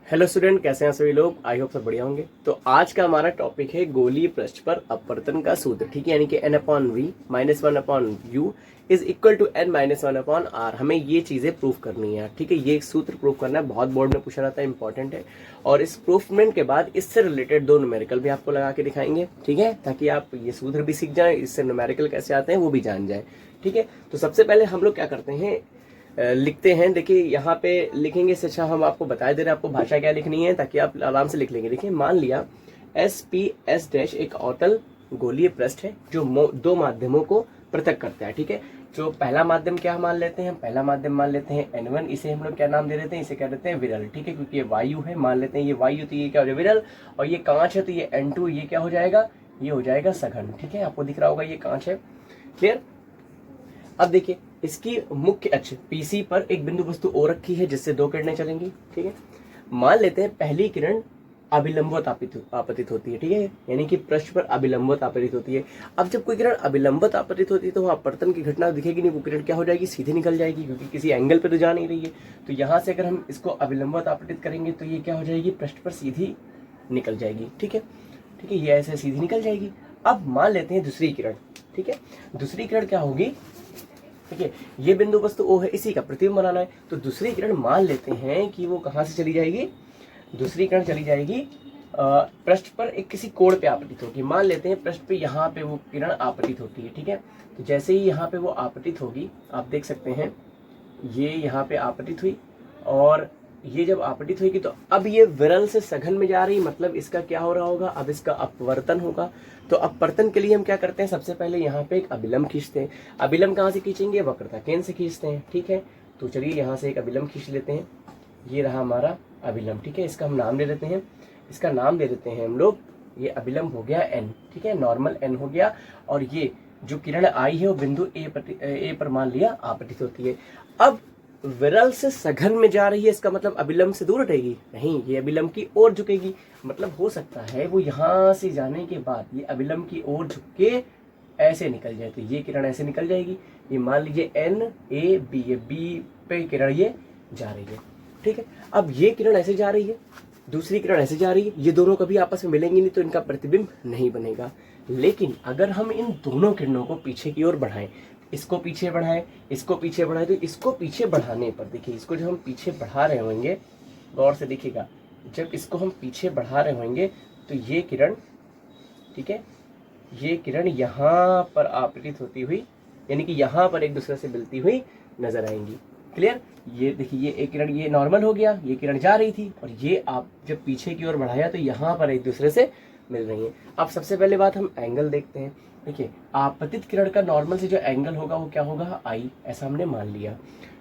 Hello student, कैसे हैं सभी लोग। आई होप सब बढ़िया होंगे। तो आज का हमारा टॉपिक है गोलीय पृष्ठ पर अपवर्तन का सूत्र। ठीक है, यानी कि n/v minus 1/u is equal to n minus 1/r। हमें ये चीज़ें प्रूफ करनी है। ठीक है, ये सूत्र प्रूफ करना है, बहुत बोर्ड में पूछा जाता है, इंपॉर्टेंट है। और इस प्रूफमेंट के बाद इससे रिलेटेड दो न्यूमेरिकल भी आपको लगा के दिखाएंगे। ठीक है, ताकि आप ये सूत्र भी सीख जाएं, इससे न्यूमेरिकल कैसे आते हैं वो भी जान जाए। ठीक है, तो सबसे पहले हम लोग क्या करते हैं, लिखते हैं। देखिए यहाँ पे लिखेंगे, इससे अच्छा हम आपको बता दे रहे हैं आपको भाषा क्या लिखनी है, ताकि आप आराम से लिख लेंगे। देखिए, मान लिया SPS डैश एक अवतल गोलीय पृष्ठ है जो दो माध्यमों को पृथक करता है। ठीक है, जो पहला माध्यम क्या मान लेते हैं, पहला माध्यम मान लेते हैं N1। इसे हम लोग क्या नाम दे देते हैं, इसे क्या देते हैं विरल। ठीक है, क्योंकि ये वायु है, मान लेते हैं ये वायु, तो ये क्या हो जाएगा विरल। और ये कांच है तो ये N2, ये क्या हो जाएगा, ये हो जाएगा सघन। ठीक है, आपको दिख रहा होगा ये कांच है। क्लियर। अब देखिए, इसकी मुख्य अक्ष PC पर एक बिंदु वस्तु O रखी है जिससे दो किरणें चलेंगी। ठीक है, मान लेते हैं पहली किरण अभिलंबवत आपतित होती है। ठीक है, यानी कि पृष्ठ पर अभिलंबवत आपतित होती है। अब जब कोई किरण अभिलंबवत आपतित होती है तो वहां अपवर्तन की घटना दिखेगी नहीं, वो किरण क्या हो जाएगी, सीधे निकल जाएगी, क्योंकि किसी एंगल पर तो जा नहीं रही है। तो यहां से अगर हम इसको अभिलंबवत आपतित करेंगे तो ये क्या हो जाएगी, पृष्ठ पर सीधी निकल जाएगी। ठीक है, ठीक है, ये ऐसे सीधी निकल जाएगी। अब मान लेते हैं दूसरी किरण। ठीक है, दूसरी किरण क्या होगी, ठीक है, ये बिंदु वस्तु O है, इसी का प्रतिबिंब बनाना है। तो दूसरी किरण मान लेते हैं कि वो कहां से चली जाएगी, दूसरी किरण चली जाएगी पृष्ठ पर एक किसी कोण पे आपतित होगी। मान लेते हैं पृष्ठ पे यहाँ पे वो किरण आपतित होती है। ठीक है, तो जैसे ही यहाँ पे वो आपतित होगी, आप देख सकते हैं ये यहाँ पे आपतित हुई, और ये जब आपतित होगी तो अब ये विरल से सघन में जा रही, मतलब इसका क्या हो रहा होगा, अब इसका अपवर्तन होगा। तो अपवर्तन के लिए हम क्या करते हैं, सबसे पहले यहाँ पे एक अभिलंब खींचते हैं। अभिलंब कहाँ से खींचेंगे, वक्रता केंद्र से खींचते हैं। ठीक है, तो चलिए यहाँ से एक अभिलंब खींच लेते हैं। ये रहा हमारा अभिलंब। ठीक है, इसका हम नाम दे देते हैं, इसका नाम दे देते हैं हम लोग, ये अभिलंब हो गया N। ठीक है, नॉर्मल N हो गया। और ये जो किरण आई है वो बिंदु ए पर मान लिया आपतित होती है। अब विरल से सघन में जा रही है, इसका मतलब अभिलंब से दूर हटेगी नहीं, ये अभिलंब की ओर झुकेगी। मतलब हो सकता है वो यहां से जाने के बाद ये अभिलंब की ओर झुक के ऐसे निकल जाए, तो ये किरण ऐसे निकल जाएगी। ये मान लीजिए NAB, ये B पे किरण ये जा रही है। ठीक है, अब ये किरण ऐसे जा रही है, दूसरी किरण ऐसे जा रही है, ये दोनों कभी आपस में मिलेंगी नहीं, तो इनका प्रतिबिंब नहीं बनेगा। लेकिन अगर हम इन दोनों किरणों को पीछे की ओर बढ़ाएं, इसको पीछे बढ़ाएं, इसको पीछे बढ़ाएं, तो इसको पीछे बढ़ाने पर देखिए, इसको जब हम पीछे बढ़ा रहे होंगे, गौर से देखिएगा, जब इसको हम पीछे बढ़ा रहे होंगे तो ये किरण, ठीक है, ये किरण यहाँ पर आपतित होती हुई, यानी कि यहाँ पर एक दूसरे से मिलती हुई नजर आएंगी। क्लियर। ये देखिए, ये एक किरण ये नॉर्मल हो गया, ये किरण जा रही थी, और ये आप जब पीछे की ओर बढ़ाया तो यहाँ पर एक दूसरे से मिल रही है। अब सबसे पहले बात हम एंगल देखते हैं। देखिए, आपतित किरण का नॉर्मल से जो एंगल होगा वो क्या होगा, आई, ऐसा हमने मान लिया।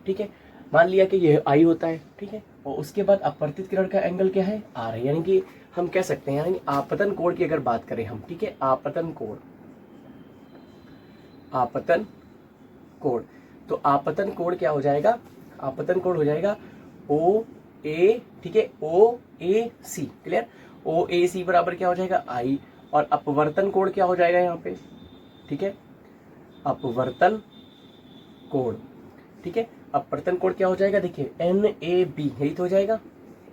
ठीक है, मान लिया कि ये आई होता है। ठीक है, और उसके बाद अपवर्तित किरण का एंगल क्या है, आर है, यानी कि हम कह सकते हैं, यानी आपतन कोण की अगर बात करें हम, ठीक है, आपतन कोण, आपतन कोण, तो आपतन कोण क्या हो जाएगा, आपतन कोण हो जाएगा OA। ठीक है, OAC। क्लियर, OAC बराबर क्या हो जाएगा, आई। और अपवर्तन कोण क्या हो जाएगा यहाँ पे, ठीक है, अपवर्तन कोण। ठीक है, अपवर्तन कोण क्या हो जाएगा, देखिए NAB, यही तो हो जाएगा,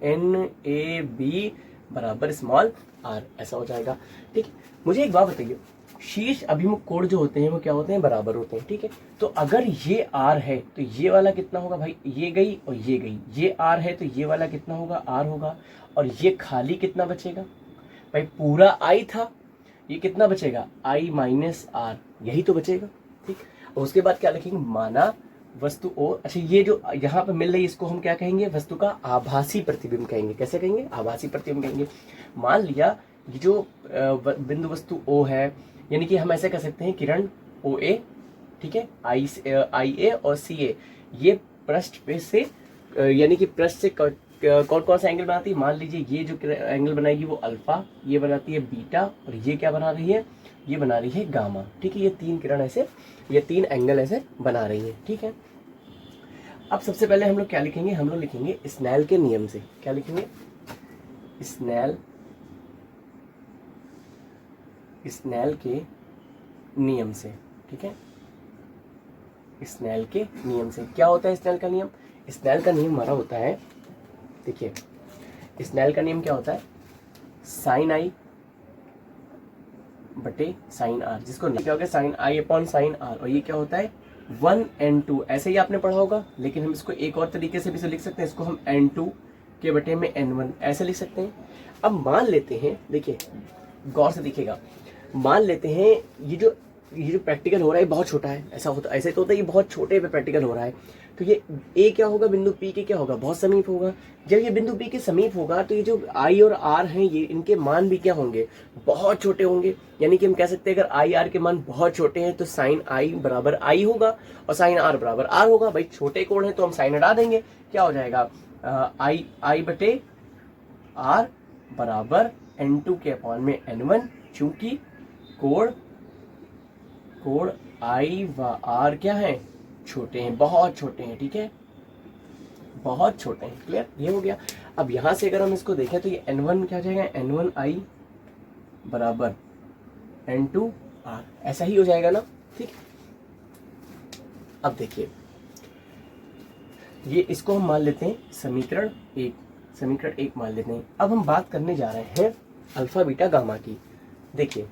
NAB बराबर स्मॉल r, ऐसा हो जाएगा। ठीक है, मुझे एक बात बताइए, शीर्ष अभिमुख कोण जो होते हैं वो क्या होते हैं, बराबर होते हैं। ठीक है, तो अगर ये r है तो ये वाला कितना होगा भाई, ये गई और ये गई, ये r है तो ये वाला कितना होगा, r होगा। और ये खाली कितना बचेगा भाई, पूरा I था, ये कितना बचेगा, I माइनस R, यही तो बचेगा। ठीक, और उसके बाद क्या लिखेंगे, माना वस्तु O। अच्छा, ये जो यहाँ पे मिल रही है इसको हम क्या कहेंगे, वस्तु का आभासी प्रतिबिंब कहेंगे। कैसे कहेंगे, आभासी प्रतिबिंब कहेंगे। मान लिया ये जो बिंदु वस्तु O है, यानी कि हम ऐसे कह सकते हैं किरण OA, ठीक है, IA और CA, ये पृष्ठ पे से यानी कि पृष्ठ से कौन कौन सा एंगल बनाती है, मान लीजिए ये जो एंगल बनाएगी वो अल्फा, ये बनाती है बीटा, और ये क्या बना रही है, ये बना रही है गामा। ठीक है, ये तीन किरण ऐसे, ये तीन एंगल ऐसे बना रही है। ठीक है, अब सबसे पहले हम लोग क्या लिखेंगे, हम लोग लिखेंगे स्नेल के नियम से। क्या लिखेंगे, स्नेल के नियम से। ठीक है, स्नेल के नियम से क्या होता है, स्नेल का नियम, स्नेल का नियम हमारा होता है, देखिए स्नेल का नियम क्या होता है, साइन आई बटे साइन आर, जिसको क्या हो गया sine i upon sine r, और ये क्या होता है 1n2। ऐसे ही आपने पढ़ा होगा, लेकिन हम इसको एक और तरीके से भी लिख सकते हैं, इसको हम n2 के बटे में n1 ऐसे लिख सकते हैं। अब मान लेते हैं, देखिए गौर से देखिएगा, मान लेते हैं ये जो प्रैक्टिकल हो रहा है बहुत छोटा है, ऐसे तो होता है ये बहुत छोटे पे प्रैक्टिकल हो रहा है, तो ये ए क्या होगा, बिंदु पी के क्या होगा, बहुत समीप होगा। जब ये बिंदु पी के समीप होगा तो ये जो आई और आर हैं, ये इनके मान भी क्या होंगे, बहुत छोटे होंगे। यानी कि हम कह सकते हैं अगर आई आर के मान बहुत छोटे हैं तो साइन आई बराबर आई होगा और साइन आर बराबर आर होगा। भाई छोटे कोण है तो हम साइन हटा देंगे, क्या हो जाएगा आई बटे आर बराबर n2 के अपॉन में n1, चूंकि कोण आई व आर क्या है, छोटे हैं, बहुत छोटे हैं, ठीक है, बहुत छोटे हैं। क्लियर, ये हो गया। अब यहां से अगर हम इसको देखें तो ये n1 क्या हो जाएगा, n1 आई बराबर n2 आर, ऐसा ही हो जाएगा ना, ठीक। अब देखिए ये इसको हम मान लेते हैं समीकरण एक मान लेते हैं। अब हम बात करने जा रहे हैं अल्फा बीटा गामा की। देखिए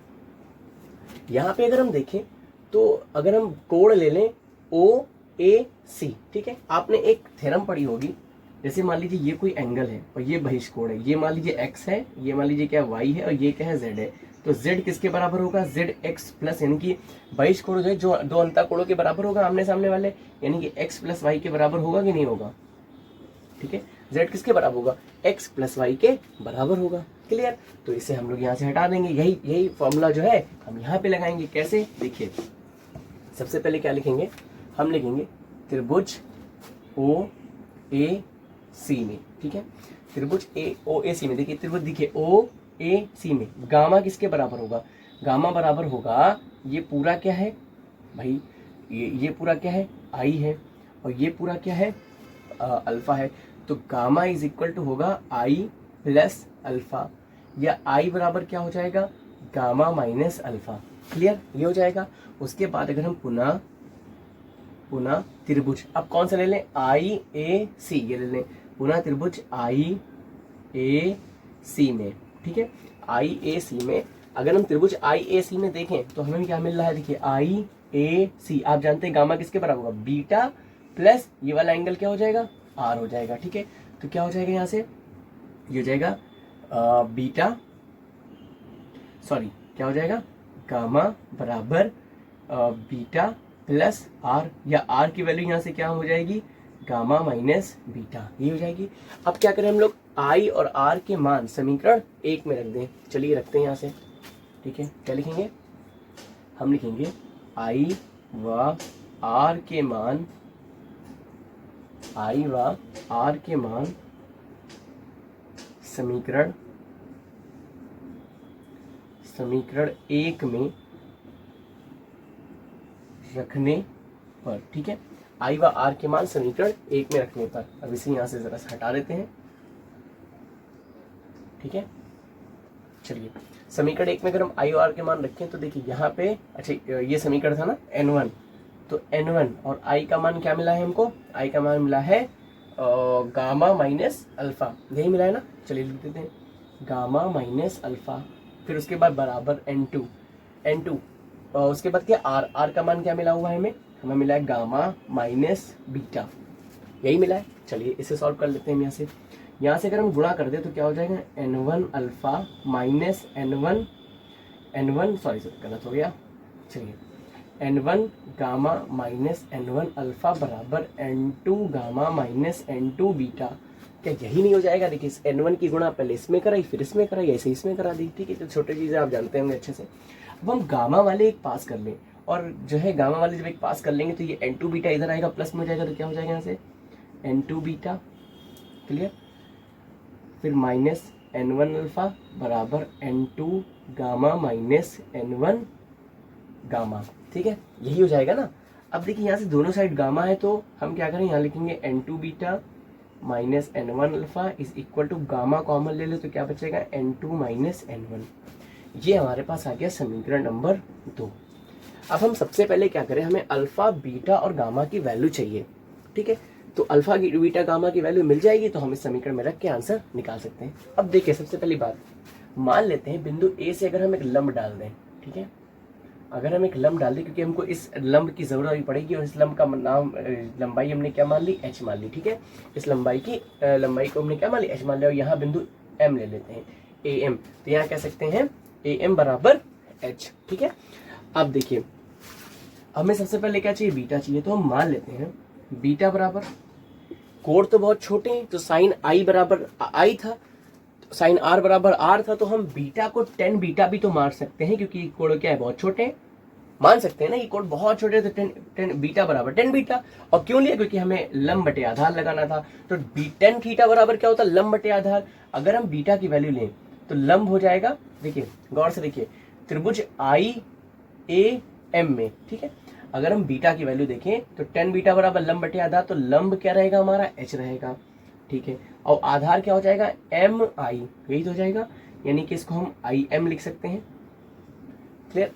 यहाँ पे अगर हम देखें तो अगर हम कोण ले लें ओ ए सी, ठीक है, आपने एक थ्योरम पढ़ी होगी, जैसे मान लीजिए ये कोई एंगल है और ये बहिष्कोण है, ये मान लीजिए x है, ये मान लीजिए क्या y है और ये क्या है z है, तो z किसके बराबर होगा, zx प्लस, यानी कि बहिष्कोण जो है जो दो अंतःकोणों के बराबर होगा आमने सामने वाले, यानी कि x प्लस y के बराबर होगा कि नहीं होगा, ठीक है, z किसके बराबर होगा, x प्लस y के बराबर होगा। क्लियर, तो इसे हम लोग यहाँ से हटा देंगे, यही फॉर्मूला जो है हम यहाँ पे लगाएंगे। कैसे, देखिए सबसे पहले क्या लिखेंगे, हम लिखेंगे त्रिभुज ओ ए सी में, ठीक है, त्रिभुज ओ ए सी में, देखिए त्रिभुज, देखिए ओ ए सी में गामा किसके बराबर होगा, गामा बराबर होगा, ये पूरा क्या है भाई, ये पूरा क्या है आई है और ये पूरा क्या है अल्फा है, तो गामा इज इक्वल टू होगा आई प्लस अल्फा, या आई बराबर क्या हो जाएगा, गामा माइनस अल्फा। क्लियर, ये हो जाएगा। उसके बाद अगर हम पुनः त्रिभुज, अब कौन सा ले लें, आई ए सी, ये ले लें पुनः त्रिभुज आई ए सी में, ठीक है, आई ए सी में अगर हम त्रिभुज आई ए सी में देखें तो हमें क्या मिल रहा है, देखिए आई ए सी, आप जानते हैं गामा किसके बराबर होगा, बीटा प्लस ये वाला एंगल क्या हो जाएगा, आर हो जाएगा, ठीक है, तो क्या हो जाएगा यहाँ से, ये हो जाएगा बीटा, सॉरी क्या हो जाएगा, गामा बराबर बीटा प्लस आर, या आर की वैल्यू यहाँ से क्या हो जाएगी, गामा माइनस बीटा, ये हो जाएगी। अब क्या करें हम लोग, आई और आर के मान समीकरण एक में रख दें, चलिए रखते हैं यहाँ से, ठीक है, क्या लिखेंगे, हम लिखेंगे आई व आर के मान, आई व आर के मान समीकरण एक में रखने पर, ठीक है, आई व आर के मान समीकरण एक में रखने पर। अब इसे यहां से जरा सा हटा देते हैं, ठीक है, चलिए समीकरण एक में अगर हम आई और आर के मान रखें तो देखिए यहाँ पे, अच्छा ये समीकरण था ना n1, तो n1 और आई का मान क्या मिला है हमको, आई का मान मिला है गामा माइनस अल्फा, यही मिला है ना, चलिए लिख देते हैं गामा माइनस अल्फा, फिर उसके बाद बराबर n2 उसके बाद क्या आर का मान क्या मिला हुआ है हमें मिला है गामा माइनस बीटा, यही मिला है। चलिए इसे सॉल्व कर लेते हैं यहाँ से अगर हम गुणा कर दे तो क्या हो जाएगा, n1 alpha minus n1 sorry गलत हो गया, चलिए n1 gamma minus n1 alpha बराबर n2 gamma minus n2 beta, क्या यही नहीं हो जाएगा। देखिए इस n1 की गुणा पहले इसमें कराई फिर इसमें कराई, ऐसे इसमें करा दी, ठीक है, तो छोटी चीज़ें आप जानते होंगे अच्छे से। अब हम गामा वाले एक पास कर लें, और जो है गामा वाले जब एक पास कर लेंगे तो ये n2 बीटा इधर आएगा प्लस में हो जाएगा, तो क्या हो जाएगा यहाँ से n2 बीटा, क्लियर, फिर माइनस n1 अल्फा बराबर n2 gamma minus n1 gamma, ठीक है, यही हो जाएगा ना। अब देखिए यहाँ से दोनों साइड गामा है तो हम क्या करें, यहाँ लिखेंगे n2 beta minus n1 alpha is equal to gamma common ले लो तो क्या बचेगा n2 माइनस n1, ये हमारे पास आ गया समीकरण नंबर 2। अब हम सबसे पहले क्या करें, हमें अल्फा बीटा और गामा की वैल्यू चाहिए, ठीक है, तो अल्फा की बीटा गामा की वैल्यू मिल जाएगी तो हम इस समीकरण में रख के आंसर निकाल सकते हैं। अब देखिए सबसे पहली बात, मान लेते हैं बिंदु ए से अगर हम एक लंब डाल दें, ठीक है, अगर हम एक लंब डाल दें, क्योंकि हमको इस लंब की जरूरत अभी पड़ेगी, और इस लंब का नाम लंबाई हमने क्या मान ली, एच मान ली, ठीक है, इस लंबाई को हमने क्या मान ली, एच मान लिया, और यहाँ बिंदु एम ले लेते हैं, ए एम, तो यहाँ कह सकते हैं ए एम बराबर एच, ठीक है। अब देखिए हमें सबसे पहले क्या चाहिए, बीटा चाहिए, तो हम मान लेते हैं बीटा बराबर, कोण तो बहुत छोटे हैं तो साइन आई बराबर आई था, साइन आर बराबर आर था, तो हम बीटा को 10 बीटा भी तो मान सकते हैं, क्योंकि कोण क्या है, बहुत छोटे हैं, मान सकते हैं ना, ये कोण बहुत छोटे हैं, तो 10 बीटा बराबर 10 बीटा। और क्यों लिया, क्योंकि हमें लंब बटे आधार लगाना था, तो 10 थीटा बराबर क्या होता है, लंब बटे आधार। अगर हम बीटा की वैल्यू लें तो लंब हो जाएगा, देखिए गौर से देखिए, त्रिभुज आई ए एम में, ठीक है, अगर हम बीटा की वैल्यू देखें तो 10 बीटा बराबर लंब बटे आधार, तो लंब क्या रहेगा हमारा, एच रहेगा, ठीक है, और आधार क्या हो जाएगा, एम आई, यही तो हो जाएगा, यानी कि इसको हम आई एम लिख सकते हैं, क्लियर।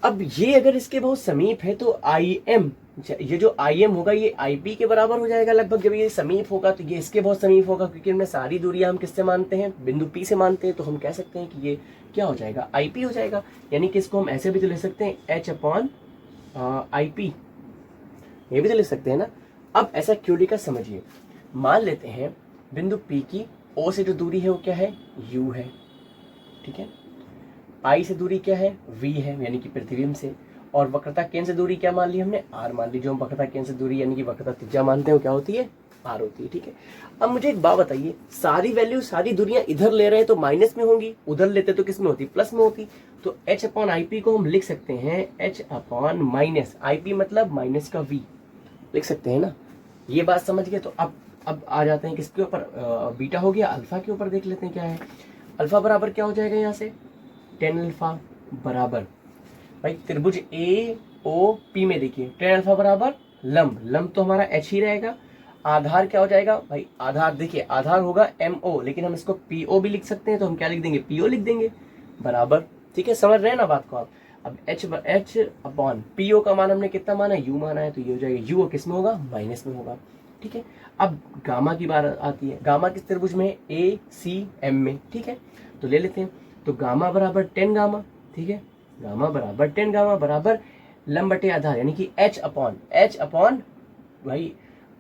अब ये अगर इसके बहुत समीप है तो आई एम, ये जो आई एम होगा ये आई पी के बराबर हो जाएगा लगभग, जब ये समीप होगा तो ये इसके बहुत समीप होगा, क्योंकि इनमें सारी दूरियां हम किससे मानते हैं, बिंदु पी से मानते हैं, तो हम कह सकते हैं कि ये क्या हो जाएगा, आई पी हो जाएगा, यानी कि इसको हम ऐसे भी तो ले सकते हैं, एच अपॉन आई पी, ये भी तो लिख सकते हैं ना। अब ऐसा क्यों लिखा समझिए, मान लेते हैं बिंदु P की O से जो दूरी है वो क्या है, U है, ठीक है, I से दूरी क्या है, V है, यानी कि प्रतिबिंब से, और वक्रता केंद्र से दूरी क्या मान ली हमने, R मान ली, जो हम वक्रता केंद्र से दूरी यानी कि वक्रता त्रिज्या मानते हैं वो क्या होती है, R होती है, ठीक है। अब मुझे एक बात बताइए, सारी वैल्यू सारी दूरियां इधर ले रहे हैं तो माइनस में होंगी, उधर लेते तो किस में होती, प्लस में होती, तो H अपॉन आई पी को हम लिख सकते हैं H upon minus I P, मतलब माइनस का V लिख सकते हैं ना, ये बात समझ गए। तो अब आ जाते हैं किसके ऊपर, बीटा हो गया, अल्फा के ऊपर देख लेते हैं क्या है, अल्फा बराबर क्या हो जाएगा यहाँ से, 10 अल्फा बराबर, भाई त्रिभुज ए ओ पी में देखिए 10 अल्फा बराबर लंब तो हमारा एच ही रहेगा, आधार क्या हो जाएगा भाई, आधार देखिए आधार होगा एम ओ, लेकिन हम इसको पी ओ भी लिख सकते हैं, तो हम क्या लिख देंगे, पी ओ लिख देंगे बराबर, ठीक है, समझ रहे हैं ना बात को आप। अब एच अपॉन पी ओ का मान हमने कितना माना, यू माना है, तो ये हो जाएगा यू किस में होगा, माइनस में होगा, ठीक है। अब गामा की बात आती है, गामा किस त्रिभुज में, ए सी एम में, ठीक है, तो ले लेते हैं, तो गामा बराबर 10 गामा, ठीक है, गामा बराबर 10 गामा बराबर लंब बटे आधार, यानी कि एच अपॉन भाई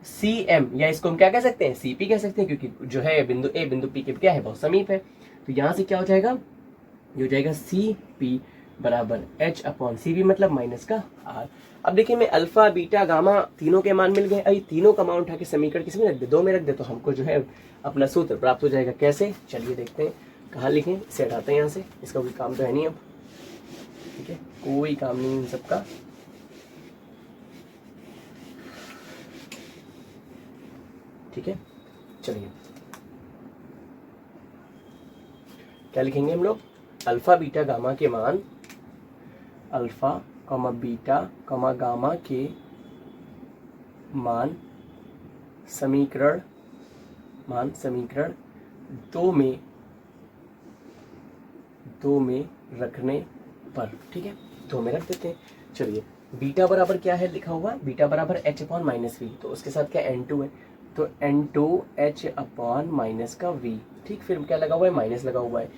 सी एम, या इसको हम क्या कह सकते हैं, सी पी कह सकते हैं, क्योंकि जो है बिंदु ए बिंदु पी के क्या है, बहुत समीप है, तो यहाँ से क्या हो जाएगा, ये हो जाएगा सी पी बराबर एच अपॉन सी बी, मतलब माइनस का आर। अब देखिए मैं अल्फा बीटा गामा तीनों के मान मिल गए, अभी तीनों का मान उठा के समीकरण किसमें रख दे, 2 में रख दे, तो हमको जो है अपना सूत्र प्राप्त हो जाएगा। कैसे, चलिए देखते हैं, कहाँ लिखें, इसे हटाते हैं यहाँ से, इसका कोई काम तो है नहीं अब, ठीक है, कोई काम नहीं इन सबका, ठीक है। चलिए क्या लिखेंगे हम लोग, अल्फा बीटा गामा के मान, alpha comma beta comma gamma के मान समीकरण 2 में रखने पर, ठीक है, 2 में रख देते हैं। चलिए बीटा बराबर क्या है लिखा हुआ, बीटा बराबर एच अपॉन माइनस वी, तो उसके साथ क्या N2 है, तो N2 एच अपॉन माइनस का V, ठीक, फिर क्या लगा हुआ है, माइनस लगा हुआ है,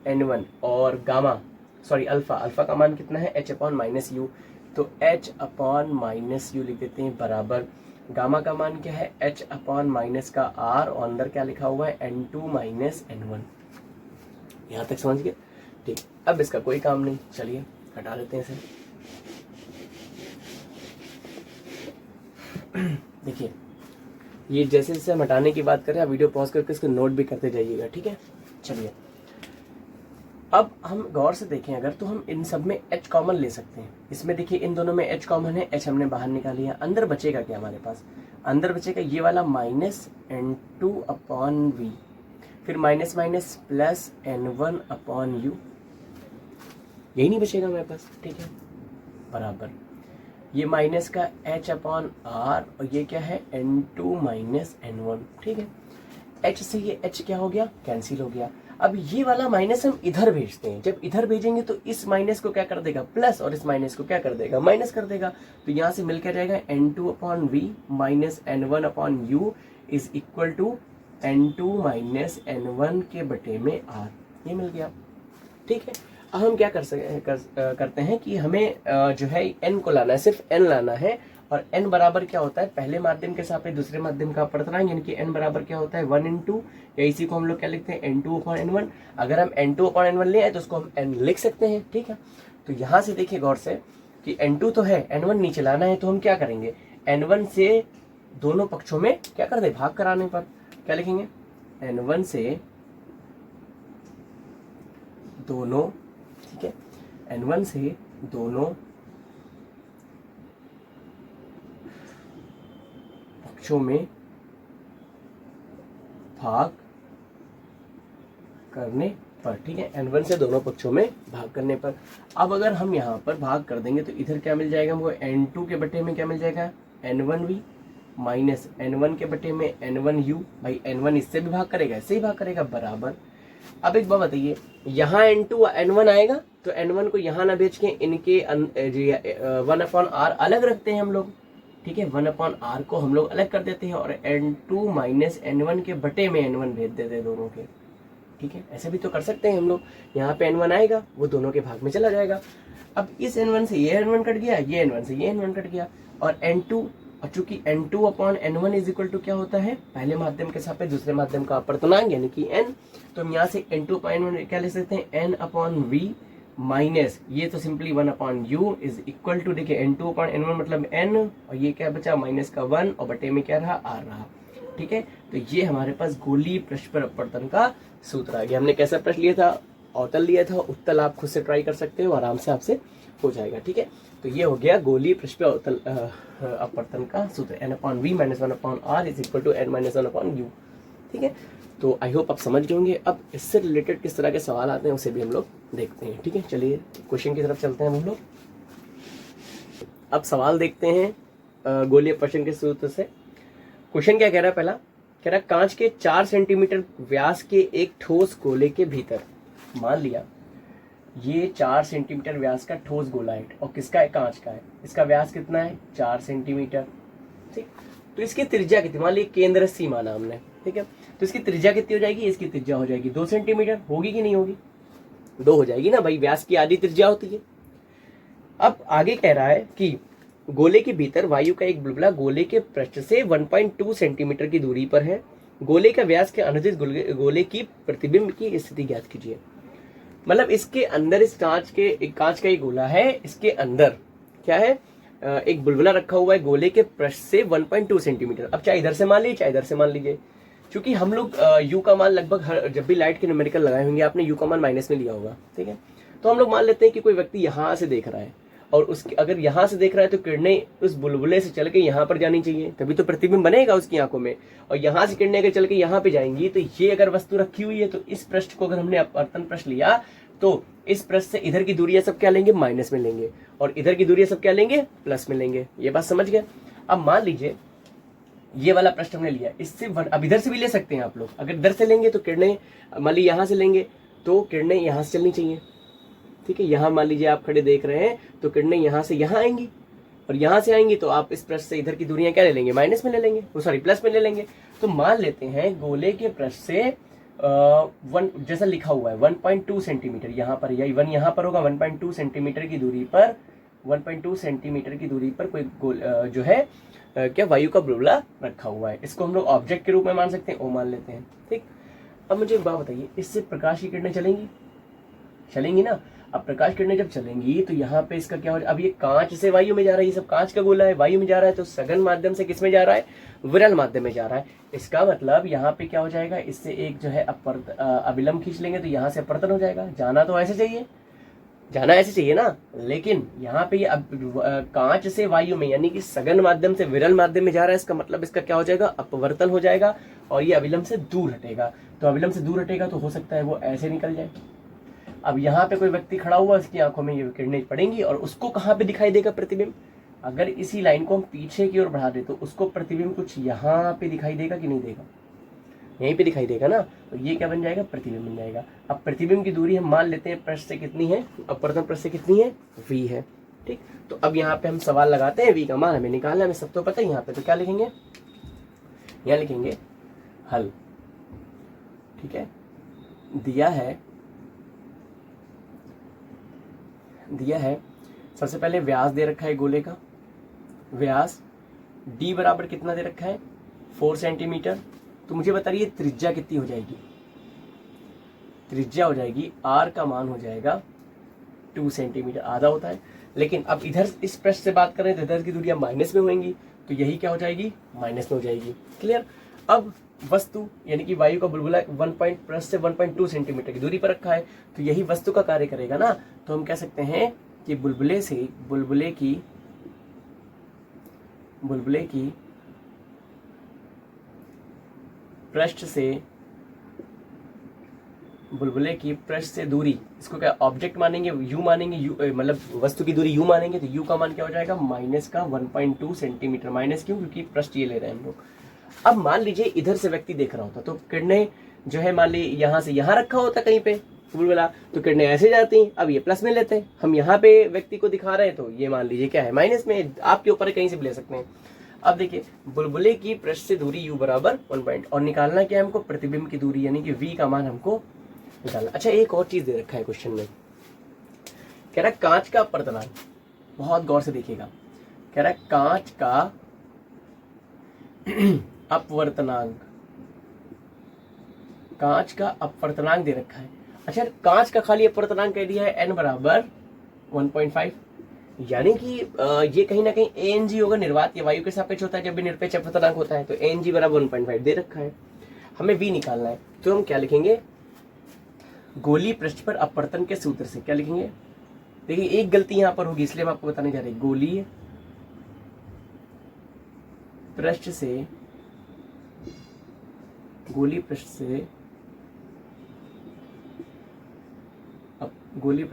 N1 और गामा सॉरी अल्फा का मान कितना है, एच अपॉन माइनस यू, तो एच अपॉन माइनस यू लिख देते हैं बराबर, गामा का मान क्या है, एच अपॉन माइनस का आर, और अंदर क्या लिखा हुआ है, N2 माइनस N1, यहाँ तक समझ गए, ठीक। अब इसका कोई काम नहीं, चलिए हटा देते हैं इसे। देखिए ये जैसे जैसे हम हटाने की बात करें, आप वीडियो पॉज करके इसको नोट भी करते जाइएगा, ठीक है। चलिए अब हम गौर से देखें अगर, तो हम इन सब में h कॉमन ले सकते हैं, इसमें देखिए इन दोनों में h कॉमन है, h हमने बाहर निकाली है, अंदर बचेगा क्या हमारे पास, अंदर बचेगा ये वाला माइनस N2 अपॉन V, फिर minus minus plus N1 upon U, यही नहीं बचेगा हमारे पास, ठीक है, बराबर ये माइनस का h अपॉन R, और ये क्या है N2 माइनस N1, ठीक है। h से ये h क्या हो गया, कैंसिल हो गया। अब ये वाला माइनस हम इधर भेजते हैं, जब इधर भेजेंगे तो इस माइनस को क्या कर देगा, प्लस, और इस माइनस को क्या कर देगा, माइनस कर देगा। तो यहाँ से मिलकर रहेगा n2/v minus n1/u is equal to n2 minus n1 के बटे में r, ये मिल गया। ठीक है, अब हम क्या करते हैं कि हमें जो है n को लाना है, सिर्फ n लाना है, और n बराबर क्या होता है, पहले माध्यम के सापेक्ष दूसरे माध्यम का अपवर्तनांक, यानी कि n बराबर क्या होता है 1 × या इसी को हम लोग क्या लिखते हैं n2/n1। अगर हम n2/n1 ले आए तो उसको हम n लिख सकते हैं। ठीक है, तो यहाँ से देखिए गौर से कि n2 तो है, n1 नीचे लाना है, तो हम क्या करेंगे, n1 से दोनों पक्षों में क्या कर दे, भाग कराने पर क्या लिखेंगे, n1 से दोनों, ठीक है, n1 से दोनों पक्षों में भाग करने पर। ठीक है, n1 से दोनों पक्षों में भाग करने पर। अब अगर हम यहाँ पर भाग कर देंगे तो इधर क्या मिल जाएगा हमको, n2 के बटे में क्या मिल जाएगा, n1v माइनस n1 के बटे में n1u। भाई n1 इससे भी भाग करेगा, इससे ही भाग करेगा, बराबर। अब एक बात बताइए, यहाँ n2 n1 आएगा तो n1 को यहाँ ना भेज के इनके 1/r अलग रखते हैं हम लोग। ठीक है, 1/r को हम लोग अलग कर देते हैं और n2 माइनस n1 के बटे में n1 भेज देते हैं दोनों के। ठीक है, ऐसे भी तो कर सकते हैं हम लोग, यहाँ पे n1 आएगा वो दोनों के भाग में चला जाएगा। अब इस n1 से ये n1 कट गया, ये n1 से ये n1 कट गया, और n2, और चूंकि n2/n1 इज इक्वल टू क्या होता है, पहले माध्यम के सापेक्ष दूसरे माध्यम का अपवर्तनांक यानी कि n, तो हम यहाँ से n2/n1 क्या ले सकते हैं, n/v माइनस ये तो simply 1/u is equal to, देखिए n2/n1 मतलब n, और ये क्या बचा माइनस का 1, और बटे में क्या रहा, r रहा। ठीक है, तो ये हमारे पास गोलीय पृष्ठ पर अपवर्तन का सूत्र आ गया। हमने कैसा प्रश्न लिया था, अवतल लिया था, उत्तल आप खुद से ट्राई कर सकते हो, आराम से आपसे हो जाएगा। ठीक है, तो ये हो गया गोलीय पृष्ठ पर अवतल अपवर्तन का सूत्र, n/v minus 1/r is equal to n minus 1/u। ठीक है, तो आई होप आप समझ गए होंगे। अब इससे रिलेटेड किस तरह के सवाल आते हैं उसे भी हम लोग देखते हैं। ठीक है, चलिए क्वेश्चन की तरफ चलते हैं हम लोग। अब सवाल देखते हैं गोलीय अपवर्तन के सूत्र से। क्वेश्चन क्या कह रहा है, पहला कह रहा है कांच के 4 सेंटीमीटर व्यास के एक ठोस गोले के भीतर, मान लिया ये 4 सेंटीमीटर व्यास का ठोस गोला है, और किसका है, कांच का है, इसका व्यास कितना है 4 सेंटीमीटर। ठीक, तो इसकी त्रिज्या कितनी, मान ली केंद्र सी माना हमने। ठीक है, तो इसकी त्रिज्या कितनी हो जाएगी, इसकी त्रिज्या हो जाएगी 2 सेंटीमीटर, होगी कि नहीं होगी, 2 हो जाएगी ना भाई, व्यास की आधी त्रिज्या होती है। अब आगे कह रहा है कि गोले के भीतर वायु का एक बुलबुला गोले के पृष्ठ से 1.2 सेंटीमीटर की दूरी पर है। गोले का व्यास के अनुदिश गोले की प्रतिबिंब की स्थिति ज्ञात कीजिए। मतलब इसके अंदर, इस कांच का एक गोला है, इसके अंदर क्या है, एक बुलबुला रखा हुआ है गोले के पृष्ठ से 1.2 सेंटीमीटर। अब चाहे इधर से मान लीजिए, चाहे इधर से मान लीजिए, क्योंकि हम लोग यू का मान लगभग जब भी लाइट के न्यूमेरिकल लगाए होंगे आपने यू का मान माइनस में लिया होगा। ठीक है, तो हम लोग मान लेते हैं कि कोई व्यक्ति यहाँ से देख रहा है, और उसकी अगर यहाँ से देख रहा है तो किरणें उस बुलबुले से चल के यहाँ पर जानी चाहिए, तभी तो प्रतिबिंब बनेगा उसकी आंखों में, और यहाँ से किरणें अगर चल के यहाँ पे जाएंगी, तो ये अगर वस्तु रखी हुई है तो इस पृष्ठ को अगर हमने अपवर्तन पृष्ठ लिया तो इस पृष्ठ से इधर की दूरियां सब क्या लेंगे, माइनस में लेंगे, और इधर की दूरियां सब क्या लेंगे, प्लस में लेंगे। ये बात समझ गए। अब मान लीजिए ये वाला पृष्ठ हमने लिया, इससे अब इधर से भी ले सकते हैं आप लोग, अगर इधर से लेंगे तो किरणें, मान लीजिए यहाँ से लेंगे तो किरणें यहाँ से चलनी चाहिए। ठीक है, यहाँ मान लीजिए आप खड़े देख रहे हैं तो किरणें यहाँ से यहाँ आएंगी, और यहाँ से आएंगी तो आप इस पृष्ठ से इधर की दूरियां क्या ले लेंगे, माइनस में ले लेंगे, सॉरी प्लस में ले लेंगे। तो मान लेते हैं गोले के पृष्ठ से 1 जैसा लिखा हुआ है 1.2 सेंटीमीटर, यहाँ पर यही 1 यहाँ पर होगा, 1.2 सेंटीमीटर की दूरी पर, 1.2 सेंटीमीटर की दूरी पर कोई जो है क्या वायु का बुलबुला रखा हुआ है। इसको हम लोग ऑब्जेक्ट के रूप में मान सकते हैं, ओ मान लेते हैं। ठीक, अब मुझे एक बात बताइए, इससे प्रकाश की किरणें चलेंगी, चलेंगी ना। अब प्रकाश किरणें जब चलेंगी तो यहाँ पे इसका क्या हो, अब ये कांच से वायु में जा रहा है, ये सब कांच का गोला है, वायु में जा रहा है, तो सघन माध्यम से किस में जा रहा है, विरल माध्यम में जा रहा है। इसका मतलब यहाँ पे क्या हो जाएगा, इससे एक जो है अभिलंब खींच लेंगे तो यहाँ से अपवर्तन हो जाएगा। जाना तो ऐसे चाहिए, जाना ऐसे चाहिए ना, लेकिन यहाँ पे ये कांच से वायु में यानी कि सघन माध्यम से विरल माध्यम में जा रहा है, इसका मतलब इसका क्या हो जाएगा, अपवर्तन हो जाएगा, और ये अभिलंब से दूर हटेगा। तो अभिलंब से दूर हटेगा तो हो सकता है वो ऐसे निकल जाए। अब यहाँ पे कोई व्यक्ति खड़ा हुआ, उसकी आंखों में ये किरणें पड़ेंगी, और उसको कहाँ पे दिखाई देगा प्रतिबिंब, अगर इसी लाइन को हम पीछे की ओर बढ़ा दे तो उसको प्रतिबिंब कुछ यहाँ पे दिखाई देगा कि नहीं देगा, यहीं पे दिखाई देगा ना, तो ये क्या बन जाएगा, प्रतिबिंब बन जाएगा। अब प्रतिबिंब की दूरी हम मान लेते हैं पृष्ठ से कितनी है, अपवर्तन पृष्ठ से कितनी है, v है। ठीक, तो अब यहाँ पे हम सवाल लगाते हैं, v का मान हमें निकालना है, हमें सब तो पता है यहाँ पे, तो क्या लिखेंगे, यहाँ लिखेंगे हल। ठीक है, दिया है सबसे पहले व्यास दे रखा है गोले का, व्यास d बराबर कितना दे रखा है, 4 सेंटीमीटर। तो मुझे बताइए त्रिज्या कितनी हो जाएगी, त्रिज्या हो जाएगी r का मान हो जाएगा 2 सेंटीमीटर, आधा होता है। लेकिन अब इधर इस पृष्ठ से बात करें तो इधर की दूरियां माइनस में होंगी, तो यही क्या हो जाएगी, माइनस में हो जाएगी। क्लियर। अब वस्तु यानी कि वायु का बुलबुला 1 पॉइंट पृष्ठ से 1.2 सेंटीमीटर की दूरी पर रखा है, तो यही वस्तु का कार्य करेगा ना। तो हम कह सकते हैं कि बुलबुले की पृष्ठ से दूरी, इसको क्या ऑब्जेक्ट मानेंगे, u मानेंगे, u मतलब वस्तु की दूरी u मानेंगे, तो u का मान क्या हो जाएगा, माइनस का 1.2 सेंटीमीटर। माइनस क्यों, क्योंकि पृष्ठ ये ले रहे हैं हम लोग। अब मान लीजिए इधर से व्यक्ति देख रहा होता, तो किरणें जो है मान ली यहाँ से यहाँ रखा होता कहीं पे बुलबुला, तो किरणें ऐसे जाती। अब ये प्लस में लेते हैं, हम यहाँ पे व्यक्ति को दिखा रहे हैं, तो ये मान लीजिए क्या है, माइनस में, आपके ऊपर कहीं से भी ले सकते हैं। अब देखिए बुलबुले की पृष्ठ से दूरी u बराबर 1 पॉइंट, और निकालना क्या है हमको, प्रतिबिंब की दूरी यानी कि v का मान हमको निकालना। अच्छा, एक और चीज दे रखा है क्वेश्चन में, कह रहा है कांच का अपवर्तनांक, बहुत गौर से देखिएगा, कह रहा है कांच का अपवर्तनांक दे रखा है। अच्छा, कांच का खाली अपवर्तनांक कह दिया है n बराबर 1.5, यानी कि ये कहीं ना कहीं Ang होगा, निर्वात या वायु के सापेक्ष होता है जब भी निरपेक्ष अपवर्तनांक होता है, तो Ang बराबर 1.5 दे रखा है, हमें v निकालना है। तो हम क्या लिखेंगे, गोलीय पृष्ठ पर अपवर्तन के सूत्र से क्या लिखेंगे। देखिए एक गलती यहां पर होगी, इसलिए हम आपको बताने जा रहे हैं, गोलीय पृष्ठ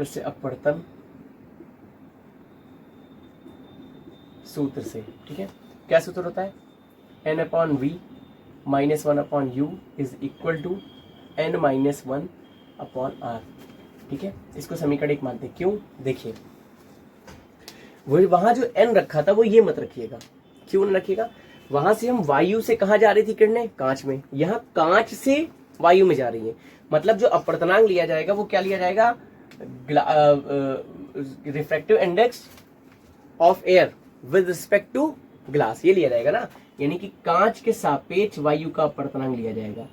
से अपवर्तन सूत्र से। ठीक है, क्या सूत्र होता है, n/v minus 1/u is equal to n minus 1/r। ठीक है, इसको समीकरण 1 मानते हैं। क्यों, देखिए वही वहां जो n रखा था वो ये मत रखिएगा। क्यों न रखिएगा, वहां से हम वायु से कहा जा रही थी किरणें, कांच में, यहाँ कांच से वायु में जा रही है, मतलब जो अपवर्तनांक लिया जाएगा वो क्या लिया जाएगा, refractive index of air with respect to glass, ये लिया जाएगा ना, यानी कि कांच के सापेक्ष वायु का अपवर्तनांक लिया जाएगा।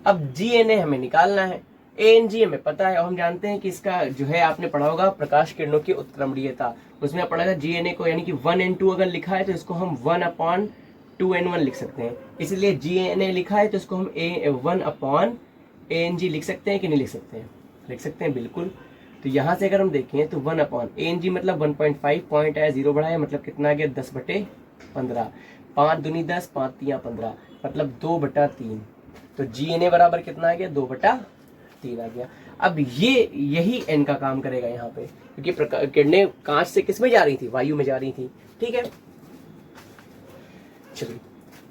अब GNA हमें निकालना है, ANG हमें पता है, और हम जानते हैं कि इसका जो है आपने पढ़ा होगा प्रकाश किरणों की उत्क्रमणीयता, उसमें आप पढ़ागा GNA को, यानी कि 1n2 अगर लिखा है तो इसको हम 1/2n1 लिख सकते हैं, इसलिए GNA लिखा है तो इसको हम 1/ANG लिख सकते हैं कि नहीं लिख सकते हैं, लिख सकते हैं बिल्कुल। तो यहाँ से अगर हम देखें तो 1/ANG मतलब 1.5, पॉइंट आया 0 बढ़ाया, मतलब कितना आ गया, 10/15, 5 दूनी 10, 5 तिया 15, मतलब 2/3। तो GNA बराबर कितना आ गया, 2/3 आ गया। अब यही n का काम करेगा यहाँ पे, क्योंकि किरणें कांच से किस में जा रही थी, वायु में जा रही थी। ठीक है, चलिए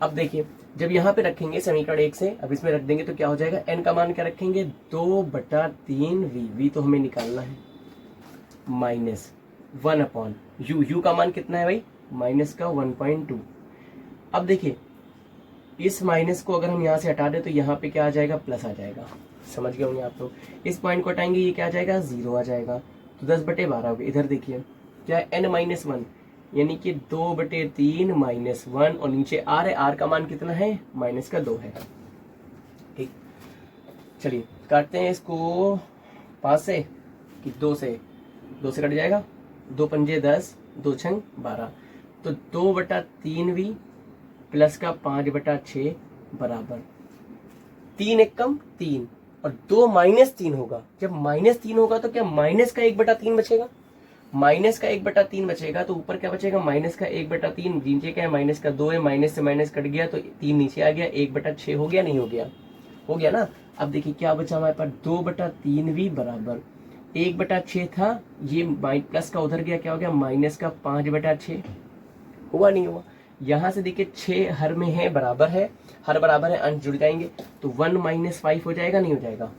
अब देखिए, जब यहाँ पे रखेंगे समीकरण 1 से, अब इसमें रख देंगे तो क्या हो जाएगा, n का मान क्या रखेंगे, 2/3v, v तो हमें निकालना है, माइनस 1/u, u का मान कितना है भाई, माइनस का 1.2। अब देखिए इस माइनस को अगर हम यहाँ से हटा दें तो यहाँ पे क्या आ जाएगा, प्लस आ जाएगा, समझ गए होंगे आप लोग। इस पॉइंट को हटाएंगे, ये क्या आ जाएगा, 0 आ जाएगा, तो 10/12 हो गया। इधर देखिए क्या है, n-1 यानी कि 2/3 माइनस 1, और नीचे r है, r का मान कितना है, माइनस का 2 है। ठीक, चलिए काटते हैं इसको 5 से कि 2 से कट जाएगा, 2 पंजे 10, 2 छंग 12, तो 2/3v प्लस का 5/6 बराबर 3 एकम 3, और 2 माइनस 3 होगा, जब माइनस 3 होगा तो क्या माइनस का 1/3 बचेगा, माइनस का 1/3 बचेगा, तो ऊपर क्या बचेगा, माइनस का 1/3, नीचे क्या है, माइनस का 2 है, माइनस से माइनस कट गया तो 3 नीचे आ गया, 1/6 हो गया, नहीं हो गया, हो गया ना। अब देखिए क्या बचा हमारे पास, 2/3v बराबर 1/6 था, ये प्लस का उधर गया, क्या हो गया, माइनस का 5/6, हुआ नहीं हुआ, यहाँ से देखिए 6 हर में है, बराबर है, हर बराबर है, अंश जुड़ जाएंगे तो 1 - 5 हो जाएगा, नहीं हो जाएगा?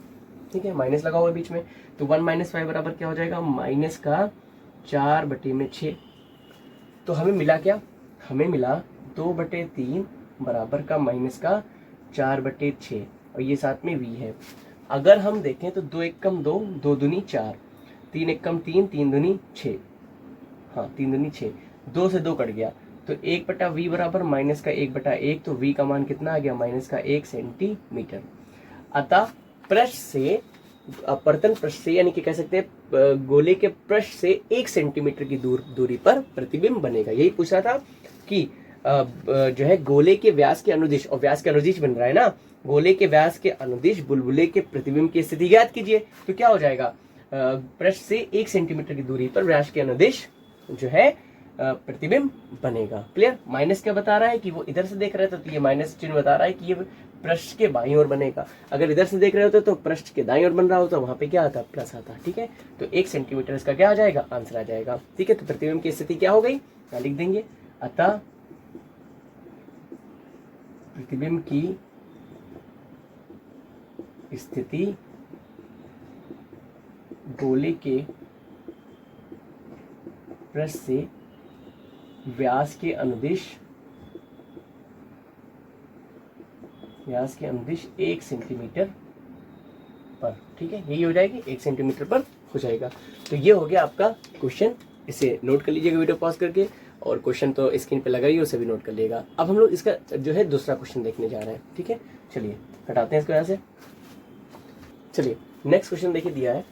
ठीक है, माइनस लगा हुआ बीच में, तो 1 - 5 बराबर क्या हो जाएगा? माइनस का 4/6। तो हमें मिला क्या? हमें मिला 2/3 बराबर का माइनस का 4/6, और ये साथ में v है। अगर हम देखें तो 2 एक कम 2, 2 दूनी 4, 3 एक कम 3, 3 दूनी 6, हाँ 3 दूनी 6, 2 से 2 कट गया, तो 1/v बराबर माइनस का 1/1, तो v का मान कितना आ गया? माइनस का 1 सेंटीमीटर। अतः पृष्ठ से, अपवर्तन पृष्ठ से, यानी कि कह सकते हैं गोले के पृष्ठ से 1 सेंटीमीटर की दूरी पर प्रतिबिंब बनेगा। यही पूछ रहा था कि जो है गोले के व्यास के अनुदिश, और व्यास के अनुदिश बन रहा है ना, गोले के व्यास के अनुदिश बुलबुले के प्रतिबिंब की स्थिति ज्ञात कीजिए। तो क्या हो जाएगा? पृष्ठ से 1 सेंटीमीटर की दूरी पर व्यास के अनुदिश जो है प्रतिबिंब बनेगा। क्लियर? माइनस क्या बता रहा है कि वो इधर से देख रहे थे तो ये माइनस चिन्ह बता रहा है कि ये पृष्ठ के बाईं ओर बनेगा। अगर इधर से देख रहे होते तो पृष्ठ के दाईं ओर बन रहा होता, वहां पे क्या आता? प्लस आता। ठीक है, तो 1 सेंटीमीटर इसका क्या आ जाएगा? आंसर आ जाएगा। ठीक है, तो प्रतिबिंब की स्थिति क्या हो गई? क्या लिख देंगे? अतः प्रतिबिंब की स्थिति गोले के पृष्ठ से व्यास के अनुदिश 1 सेंटीमीटर पर। ठीक है, यही हो जाएगी, 1 सेंटीमीटर पर हो जाएगा। तो ये हो गया आपका क्वेश्चन। इसे नोट कर लीजिएगा वीडियो पॉज करके, और क्वेश्चन तो स्क्रीन पे लगा ही है, उसे भी नोट कर लीजिएगा। अब हम लोग इसका जो है दूसरा क्वेश्चन देखने जा रहे हैं। ठीक है, चलिए हटाते हैं इसको यहाँ से। चलिए नेक्स्ट क्वेश्चन देखिए, दिया है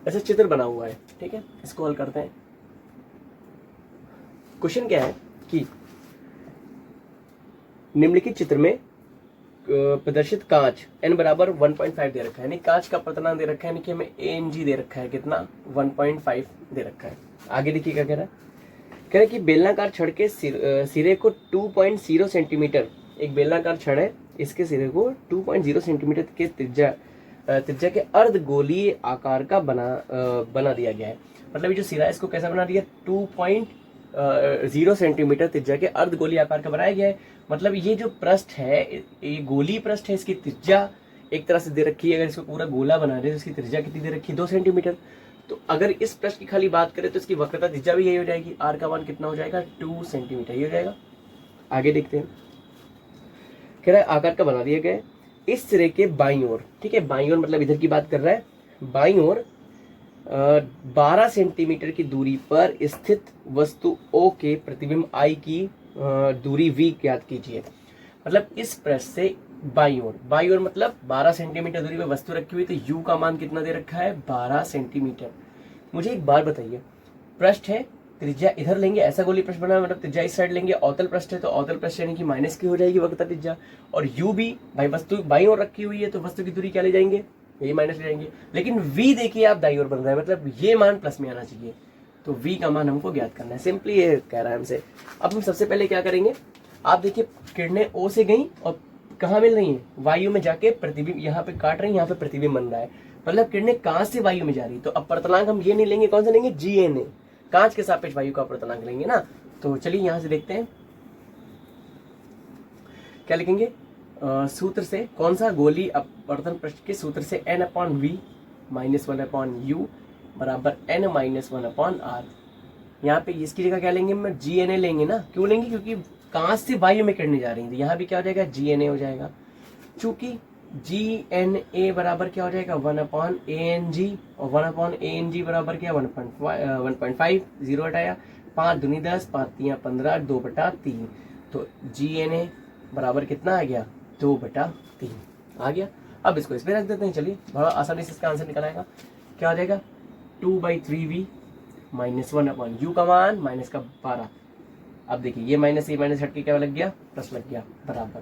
ऐसा चित्र बना हुआ है। ठीक है, इसको हल करते हैं। क्वेश्चन क्या है कि निम्नलिखित चित्र में प्रदर्शित कांच n बराबर 1.5 दे रखा है, यानी कांच का अपर्तनांक दे रखा है, यानी कि हमें ANG दे रखा है, कितना? 1.5 दे रखा है। आगे देखिए क्या कह रहा है। कह रहा है कि बेलनाकार छड़ के सिरे को 2.0 सेंटीमीटर, एक बेलनाकार छड़ है, इसके सिरे को 2.0 सेंटीमीटर के त्रिज्या के अर्धगोलीय आकार का बना दिया गया है। मतलब ये जो सिरा है इसको कैसा बना दिया? 2.0 सेंटीमीटर त्रिज्या के अर्धगोलीय आकार का बनाया गया है। मतलब ये जो पृष्ठ है, ये गोलीय पृष्ठ है, इसकी त्रिज्या एक तरह से दे रखी है। अगर इसको पूरा गोला बना रहे तो इसकी त्रिज्या कितनी दे रखी है? 2 सेंटीमीटर। तो अगर इस पृष्ठ की खाली बात करें तो इसकी वक्रता त्रिज्या भी यही हो जाएगी। आर का मान कितना हो जाएगा? 2 सेंटीमीटर ही हो जाएगा। आगे देखते हैं। कह रहा है आकार का बना दिया गया है इस सिरे के बाईं ओर। ठीक है, बाईं ओर मतलब इधर की बात कर रहा है। बाईं ओर 12 सेंटीमीटर की दूरी पर स्थित वस्तु O के प्रतिबिंब I की दूरी V ज्ञात कीजिए। मतलब इस पृष्ठ से बाईं ओर मतलब 12 सेंटीमीटर दूरी पर वस्तु रखी हुई, तो U का मान कितना दे रखा है? 12 सेंटीमीटर। मुझे एक बार बताइए, पृष्ठ है, त्रिज्या इधर लेंगे, ऐसा गोली पृष्ठ बना है, मतलब त्रिज्या इस साइड लेंगे, अवतल पृष्ठ है तो अवतल पृष्ठ यानी कि माइनस की हो जाएगी वक्रता त्रिज्या, और U भी भाई वस्तु बाईं ओर रखी हुई है तो वस्तु की दूरी क्या ले जाएंगे? यही माइनस ले जाएंगे। लेकिन V देखिए आप दाईं ओर बन रहा है, मतलब ये मान प्लस में आना चाहिए, तो V का मान हमको ज्ञात करना है। सिंपली ये कह रहा है हमसे। अब हम सबसे पहले क्या करेंगे, आप देखिए किरणें O से गई और कहाँ मिल रही हैं? वायु में जाके प्रतिबिंब यहाँ पे काट रही है, यहाँ पे प्रतिबिंब बन रहा है, मतलब किरणें कांच से वायु में जा रही। तो अपवर्तनांक हम ये नहीं लेंगे, कौन सा लेंगे? GNA, कांच के सापेक्ष वायु का अपवर्तनांक लेंगे ना। तो चलिए यहाँ से देखते हैं क्या लिखेंगे। सूत्र से, कौन सा? गोली अपवर्तन पृष्ठ के सूत्र से n/v - 1/u बराबर n - 1/r। यहाँ पे इसकी जगह क्या लेंगे? मैं GNA लेंगे ना। क्यों लेंगे? क्योंकि कांच से वायु में किरणें जा रही थी। यहाँ भी क्या हो जाएगा? GNA हो जाएगा। चूंकि GNA बराबर क्या हो जाएगा? 1/ANG, और 1/ANG बराबर क्या? 1.5, 0 हटाया, 5 दूनी 10, 5 तियां 15, 2/3। तो GNA बराबर कितना आ गया? 2/3 आ गया। अब इसको इस पे रख देते हैं। चलिए बड़ा आसानी से इसका आंसर निकल आएगा। क्या हो जाएगा? 2/3v - 1/u का मान माइनस का 12। अब देखिए ये माइनस हट के क्या लग गया? प्लस लग गया, बराबर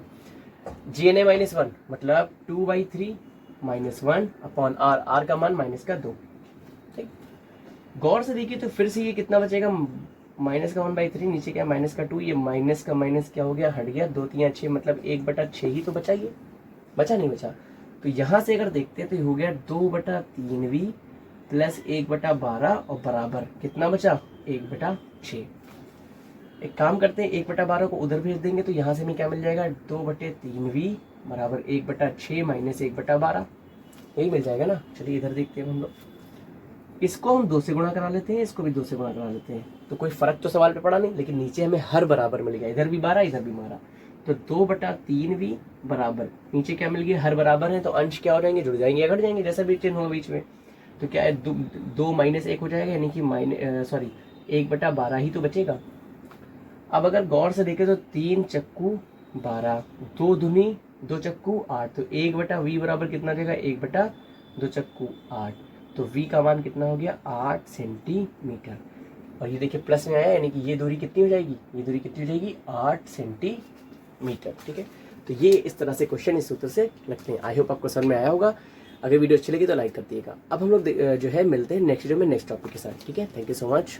GNA -1 मतलब 2/3 - 1/r, r का मान माइनस का 2। ठीक, गौर से देखिए तो फिर से ये कितना बचेगा? माइनस का 1/3, नीचे क्या? माइनस का 2, ये माइनस का माइनस क्या हो गया? हट गया। 2 तियां 6, मतलब 1/6 ही तो बचा। ये बचा नहीं बचा? तो यहाँ से अगर देखते हैं तो ये हो गया 2/3v प्लस 1/12, और बराबर कितना बचा? 1/6। एक काम करते हैं, 1/12 को उधर भेज देंगे तो यहाँ से हमें क्या मिल जाएगा, 2/3v बराबर 1/6 माइनस 1/12, यही मिल जाएगा ना। चलिए इधर देखते हैं हम लोग, इसको हम 2 से गुणा करा लेते हैं, इसको भी 2 से गुणा करा लेते हैं, तो कोई फर्क तो सवाल पे पड़ा नहीं, लेकिन नीचे हमें हर बराबर मिल गया, इधर भी 12 इधर भी 12, तो 2/3v बराबर, नीचे क्या मिल गया, हर बराबर है तो अंश क्या हो जाएंगे, जुड़ जाएंगे या घट जाएंगे, जैसा भी चिन्ह हो बीच में, तो क्या है 2 माइनस 1 हो जाएगा, यानी कि 1/12 ही तो बचेगा। अब अगर गौर से देखें तो 3 चक्कू 12, 2 दूनी 2 चक्कू 8, तो 1/v बराबर कितना देगा, 1/2 चक्कू 8, तो v का मान कितना हो गया, 8 सेंटीमीटर। और ये देखिए प्लस में आया, यानी कि ये दूरी कितनी हो जाएगी, ये दूरी कितनी हो जाएगी, 8 सेंटीमीटर। ठीक है, तो ये इस तरह से क्वेश्चन इस सूत्र से लगते हैं। आई होप आपको समझ में आया होगा। अगर वीडियो अच्छी लगी तो लाइक कर दिएगा। अब हम लोग जो है मिलते हैं नेक्स्ट वीडियो में नेक्स्ट टॉपिक के साथ। ठीक है, थैंक यू सो मच।